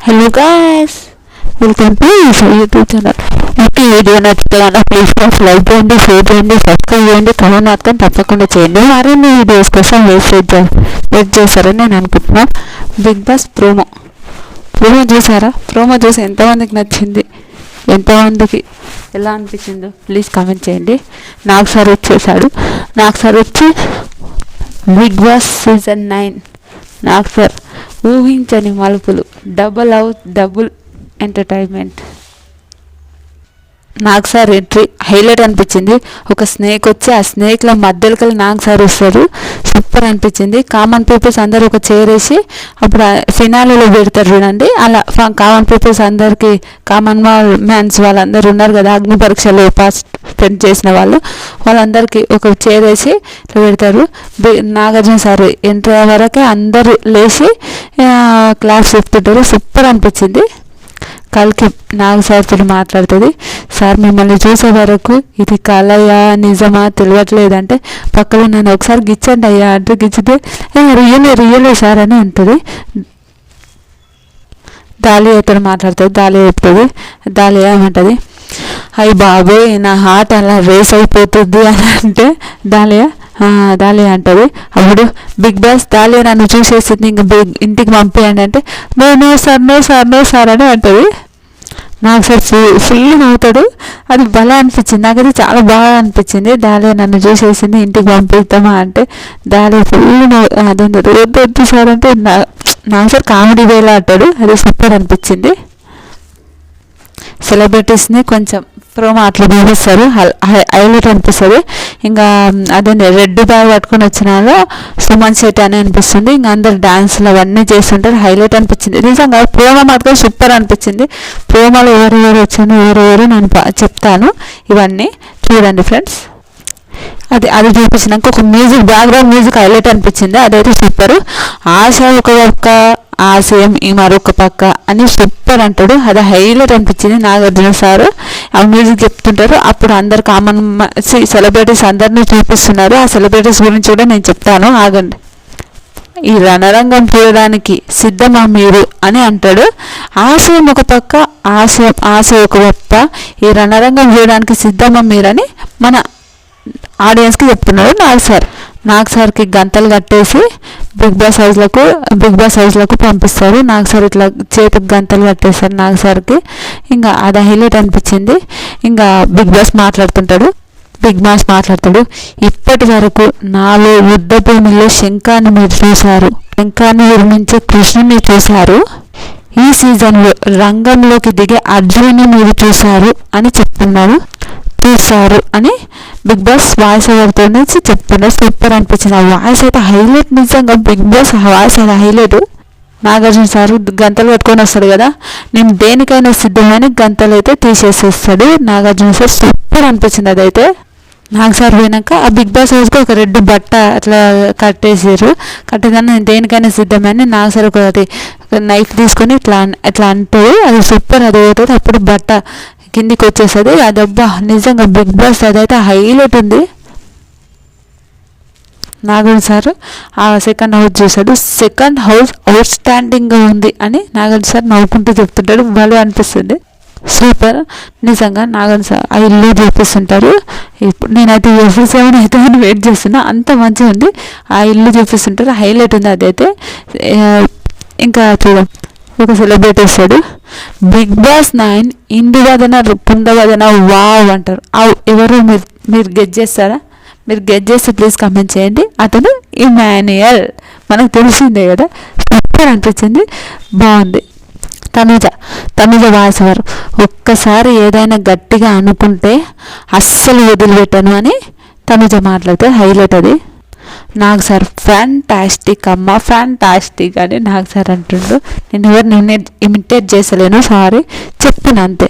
Hello guys, welcome to YouTube channel. మీకు video నచ్చుతుందా? Please like చేయండి, share చేయండి, subscribe చేయండి, కామెంట్ మాత్రం తప్పకుండా చేయండి. మరిన్ని వీడియోస్ కోసం వెయిట్ చేస్తారని నేను అనుకుంటున్నాను. బిగ్ బాస్ ప్రోమో చూసారా? ప్రోమో చూసి ఎంతమందికి నచ్చింది, ఎంతమందికి ఎలా అనిపించిందో ప్లీజ్ కామెంట్ చేయండి. నాకు సార్ వచ్చి బిగ్ బాస్ సీజన్ 9 నాకు సార్ ఊహించని మలుపులు, డబుల్ ఎంటర్టైన్మెంట్. నాకు సార్ ఎంట్రీ హైలైట్ అనిపించింది. ఒక స్నేక్ వచ్చి ఆ స్నేక్ల మధ్యలోకి నాకు సార్ వస్తారు, సూపర్ అనిపించింది. కామన్ పీపుల్స్ అందరూ ఒక చైర్ వేసి అప్పుడు ఫినాలీలో పెడతారు చూడండి, అలా కామన్ పీపుల్స్ అందరికీ, కామన్ మ్యాన్స్ వాళ్ళందరూ ఉన్నారు కదా, అగ్ని పరీక్షలో పార్టిసిపేట్ చేసిన వాళ్ళందరికీ ఒక చైర్ వేసి పెడతారు. నాగార్జున సార్ ఎంట్రీ వరకే అందరూ లేచి క్లాస్ చెప్తుంటారు, సూపర్ అనిపించింది. కల్కి నాగ సార్తో మాట్లాడుతుంది, సార్ మిమ్మల్ని చూసే వరకు ఇది కలయా నిజమా తెలియట్లేదంటే పక్కన నన్ను ఒకసారి గిచ్చండి అయ్యా అంటే గిచ్చితే రియలే సార్ అని ఉంటుంది. దాలియాతో మాట్లాడుతుంది, దాలియా ఏమంటుంది, అయ్యి బాబోయ్ నా హార్ట్ అలా రేస్ అయిపోతుంది అని అంటే దాలియా అంటుంది. అప్పుడు బిగ్ బాస్ దాలియా నన్ను చూసేసింది, ఇంక ఇంటికి పంపేయండి అంటే నో సార్ అని అంటుంది. నాకు సార్ ఫుల్ నవ్వుతాడు, అది భలే అనిపించింది, నాకైతే చాలా బాగా అనిపించింది. దాలియా నన్ను చూసేసింది, ఇంటికి పంపిస్తామా అంటే దాలియా ఫుల్ అదంటాడు, వద్దు సార్ అంటే నాకు సార్ కామెడీ వేలా అంటాడు, అది సూపర్ అనిపించింది. సెలబ్రిటీస్ని కొంచెం ప్రోమో అట్లా చూపిస్తారు, హైలైట్ అనిపిస్తుంది. ఇంకా అదే రెడ్ బ్యాగ్ పట్టుకొని వచ్చినాలో సుమన్ శెట్టి అని అనిపిస్తుంది. ఇంకా అందరు డాన్సులు అవన్నీ చేస్తుంటారు, హైలైట్ అనిపించింది. నిజంగా ప్రోమో మాత్రం సూపర్ అనిపించింది. ప్రోమోలో ఎవరెవరు వచ్చాను ఎవరెవరు నేను చెప్తాను, ఇవన్నీ చూడండి ఫ్రెండ్స్. అది చూపించినాక ఒక బ్యాక్గ్రౌండ్ మ్యూజిక్ హైలైట్ అనిపించింది, అదైతే సూపర్. ఆశ ఒక పక్క, ఆశయం ఈ మరొక పక్క అని సూపర్ అంటాడు, అది హైలైట్ అనిపించింది. నాగార్జున సారు ఆ మ్యూజిక్ చెప్తుంటారు, అప్పుడు అందరు కామన్ సెలబ్రిటీస్ అందరినీ చూపిస్తున్నారు. ఆ సెలబ్రిటీస్ గురించి కూడా నేను చెప్తాను, ఆగండి. ఈ రణరంగం చూడడానికి సిద్ధమా మీరు అని అంటాడు. ఆశయం ఒక పక్క, ఆశ ఒక పక్క, ఈ రణరంగం చూడడానికి సిద్ధమా మీరని మన ఆడియన్స్కి చెప్తున్నాడు నాగ్ సార్కి గంతలు కట్టేసి బిగ్ బాస్ హౌస్లకు పంపిస్తారు. నాగ్ సార్ ఇట్లా చేతికి గంతలు కట్టేస్తారు నాగ్ సార్కి, ఇంకా అది హైలైట్ అనిపించింది. ఇంకా బిగ్ బాస్ మాట్లాడుతాడు, ఇప్పటి వరకు నాలో యుద్ధ భూమిలో శంఖాన్ని మీరు చూశారు, శంఖాన్ని నిర్మించే కృష్ణుని చూశారు, ఈ సీజన్లో రంగంలోకి దిగే అర్జునుని మీరు చూశారు అని బిగ్ బాస్ వాయిస్ ఓవర్తో చెప్తున్నారు. సూపర్ అనిపించింది, ఆ వాయిస్ అయితే హైలైట్. నిజంగా బిగ్ బాస్ వాయిస్ అయితే హైలైట్. నాగార్జున సార్ గంతలు పట్టుకొని వస్తాడు కదా, నేను దేనికైనా సిద్ధమైన గంతలు అయితే తీసేసేస్తాడు నాగార్జున సార్, సూపర్ అనిపించింది. అదైతే నాగ్ సార్ పోయినాక ఆ బిగ్ బాస్ హౌస్కి ఒక రెడ్ బట్ట అట్లా కట్టేసారు, కట్టేదాన్ని నేను దేనికైనా సిద్ధమని నాగ్ సార్ ఒకటి నైఫ్ తీసుకొని ఇట్లా అంటాడు, అది సూపర్. అది అవుతుంది, అప్పుడు బట్ట కిందికి వచ్చేస్తుంది. అదబ్బా నిజంగా బిగ్ బాస్ అదైతే హైలైట్ ఉంది. నాగార్జున సార్ ఆ సెకండ్ హౌస్ చూశాడు, సెకండ్ హౌస్ అవుట్ స్టాండింగ్గా ఉంది అని నాగార్జున సార్ నవ్వుకుంటూ చెప్తుంటాడు, భలే అనిపిస్తుంది, సూపర్. నిజంగా నాగార్జున సార్ ఆ ఇల్లు చూపిస్తుంటారు. ఇప్పుడు నేనైతే ఎపిసోడ్ 7 అయితే వెయిట్ చేస్తున్నా, అంత మంచిగా ఉంది. ఆ ఇల్లు చూపిస్తుంటారు, హైలైట్ ఉంది అదైతే. ఇంకా చూడండి, ఒక సెలబ్రిటీ వస్తాడు, బిగ్ బాస్ 9 ఇందువదన కుందవదన వావ్ అంటారు. ఎవరు మీరు గెస్ చేస్తారా? మీరు గెస్ చేస్తే ప్లీజ్ కామెంట్ చేయండి. అతను ఇమాన్యుయల్, మనకు తెలిసిందే కదా, సూపర్ అనిపించింది, బాగుంది. తనుజ వాయిస్ ఓవర్, ఒక్కసారి ఏదైనా గట్టిగా అనుకుంటే అస్సలు వదిలిపెట్టను అని తనుజ మాట్లాడితే హైలైట్. అది నాగ్ సార్ ఫ్యాంటాస్టిక్ అమ్మ, ఫ్యాంటాస్టిక్ అని నాగ్ సార్ అంటుండు. నేను ఎవరిని ఇమిటేట్ చేసలేను, సారీ చెప్పిన అంతే.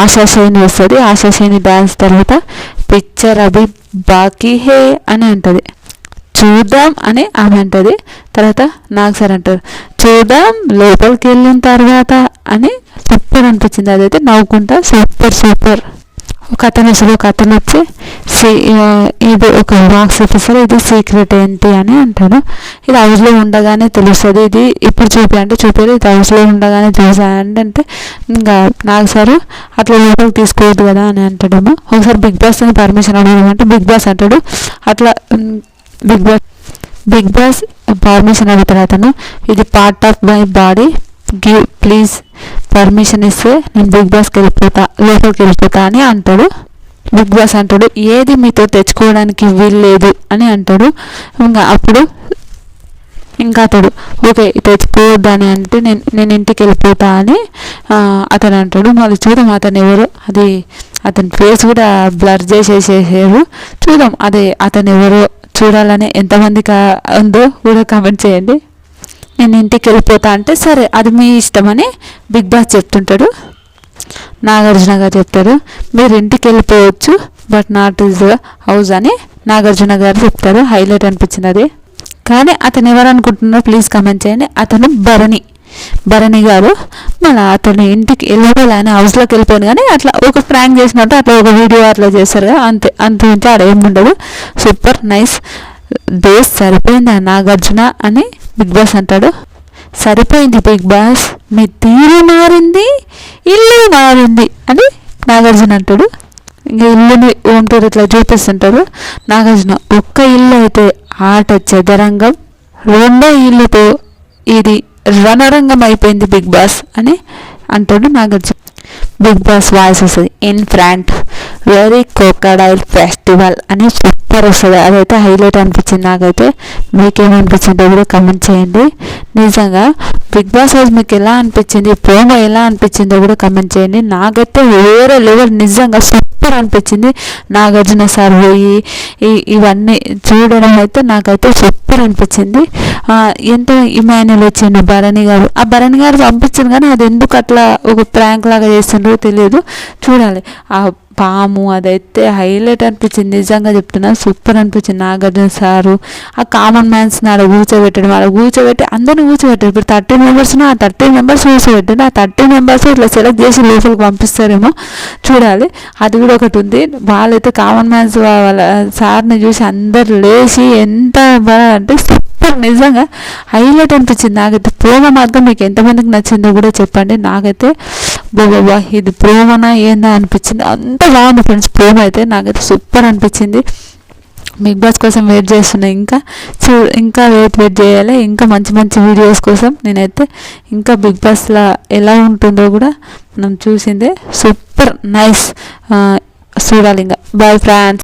ఆశాశైని వస్తుంది, ఆశాశైని డ్యాన్స్ తర్వాత పిక్చర్ అభి బాకీ హే అని అంటుంది, చూద్దాం అని ఆమె అంటుంది. తర్వాత నాగ్ సార్ అంటారు, చూద్దాం లోపలికి వెళ్ళిన తర్వాత అని సూపర్ అనిపించింది. అదైతే నవ్వుకుంటా సూపర్ ఒక అతను వచ్చి ఇది ఒక బాక్స్ ఇప్పిస్తారు, ఇది సీక్రెట్ ఏంటి అని అంటాడు. ఇది హౌస్లో ఉండగానే తెలుస్తుంది, ఇది ఇప్పుడు చూపారు, ఇది హౌస్లో ఉండగానే చూసా అంటే ఇంకా నాకు సార్ అట్లా లోపలికి తీసుకోవద్దు కదా అని అంటాడేమో. ఒకసారి బిగ్ బాస్ అని పర్మిషన్ అడగమంటే బిగ్ బాస్ అంటాడు అట్లా. బిగ్ బాస్ పర్మిషన్ అడుగుతాడు అతను, ఇది part of my body, give please permission ఇస్తే నేను బిగ్ బాస్కి లోపలికి వెళ్ళిపోతా అని అంటాడు. బిగ్ బాస్ అంటాడు ఏది మీతో తెచ్చుకోవడానికి వీల్లేదు అని అంటాడు. ఇంకా అప్పుడు అతడు ఓకే తెచ్చుకోవద్దని అంటే నేను ఇంటికి వెళ్ళిపోతా అని అతను అంటాడు. మళ్ళీ చూద్దాం అతను ఎవరు, అది అతని ఫేస్ కూడా బ్లర్ చేసేసారు. చూద్దాం అతను ఎవరో చూడాలని ఎంతమందికి ఉందో కూడా కామెంట్ చేయండి. నేను ఇంటికి వెళ్ళిపోతా అంటే సరే అది మీ ఇష్టమని బిగ్ బాస్ చెప్తుంటాడు. నాగార్జున గారు చెప్తారు మీరు ఇంటికి వెళ్ళిపోవచ్చు బట్ నాట్ ఇస్ హౌస్ అని నాగార్జున గారు చెప్తారు. హైలైట్ అనిపించింది అది. కానీ అతను ఎవరు అనుకుంటున్నారో ప్లీజ్ కామెంట్ చేయండి. అతను భరణి గారు. మళ్ళీ అతను ఇంటికి వెళ్ళాలని హౌస్లోకి వెళ్ళిపోయాను కానీ అట్లా ఒక ప్రాంక్ చేసినట్టు అట్లా ఒక వీడియో అట్లా చేస్తారు కదా, అంతే ఆడ ఏముండదు. సూపర్ నైస్ డేస్ సరిపోయింది నాగార్జున అని బిగ్ బాస్ అంటాడు. సరిపోయింది బిగ్ బాస్, మీ తీరు మారింది, ఇల్లు మారింది అని నాగార్జున అంటాడు. ఇంకా ఇల్లుని హోమ్ టూర్ ఇట్లా చూపిస్తుంటారు నాగార్జున. ఒక్క ఇల్లు అయితే ఆట చదరంగం, రెండో ఇల్లుతో ఇది రణరంగం అయిపోయింది బిగ్ బాస్ అని అంటాడు నాగార్జున. బిగ్ బాస్ వాయిస్ వస్తుంది in front very crocodile festival అని సూపర్ వస్తుంది. అదైతే హైలైట్ అనిపించింది నాకైతే. మీకేమనిపించిందో కూడా కమెంట్ చేయండి. నిజంగా బిగ్ బాస్ హౌస్ మీకు ఎలా అనిపించింది, ప్రోమో ఎలా అనిపించిందో కూడా కమెంట్ చేయండి. నాకైతే వేరే లెవెల్ నిజంగా సూపర్ అనిపించింది. నాగార్జున సార్ పోయి ఇవన్నీ చూడడం అయితే నాకైతే సూపర్ అనిపించింది. ఎంత ఇమాన్యుల్ వచ్చిండు భరణి గారు, ఆ భరణి గారు పంపించింది కానీ అది ఎందుకు అట్లా ఒక ప్రాంక్ లాగా చేస్తుండ్రో తెలియదు, చూడాలి. ఆ పాము అదైతే హైలైట్ అనిపించింది, నిజంగా చెప్తున్నా సూపర్ అనిపించింది. నాగార్జున సారు ఆ కామన్ మ్యాన్స్ని ఆడ కూర్చోబెట్టి అందరిని కూర్చోబెట్టారు. ఇప్పుడు 13 మెంబర్స్ ఆ 13 మెంబర్స్ కూర్చోబెట్టారు. ఆ 13 మెంబర్స్ ఇట్లా సెలెక్ట్ చేసి లోపలికి పంపిస్తారేమో చూడాలి. అది కూడా ఒకటి ఉంది. వాళ్ళైతే కామన్ మ్యాన్స్ వాళ్ళ సార్ని చూసి అందరు లేచి ఎంత బాగా అంటే సూపర్, నిజంగా హైలైట్ అనిపించింది నాకైతే. ప్రోమో మాత్రం మీకు ఎంతమందికి నచ్చిందో కూడా చెప్పండి. నాకైతే బాబా ఇది ప్రోమోనా ఏందా అనిపించింది, అంత బాగుంది ఫ్రెండ్స్. ప్రోమో అయితే నాకైతే సూపర్ అనిపించింది. బిగ్ బాస్ కోసం వెయిట్ చేస్తున్నా, ఇంకా వెయిట్ చేయాలి. ఇంకా మంచి మంచి వీడియోస్ కోసం నేనైతే ఇంకా బిగ్ బాస్లో ఎలా ఉంటుందో కూడా మనం చూసిందే. సూపర్ నైస్ చూడాలి. ఇంకా బాయ్ ఫ్రెండ్స్.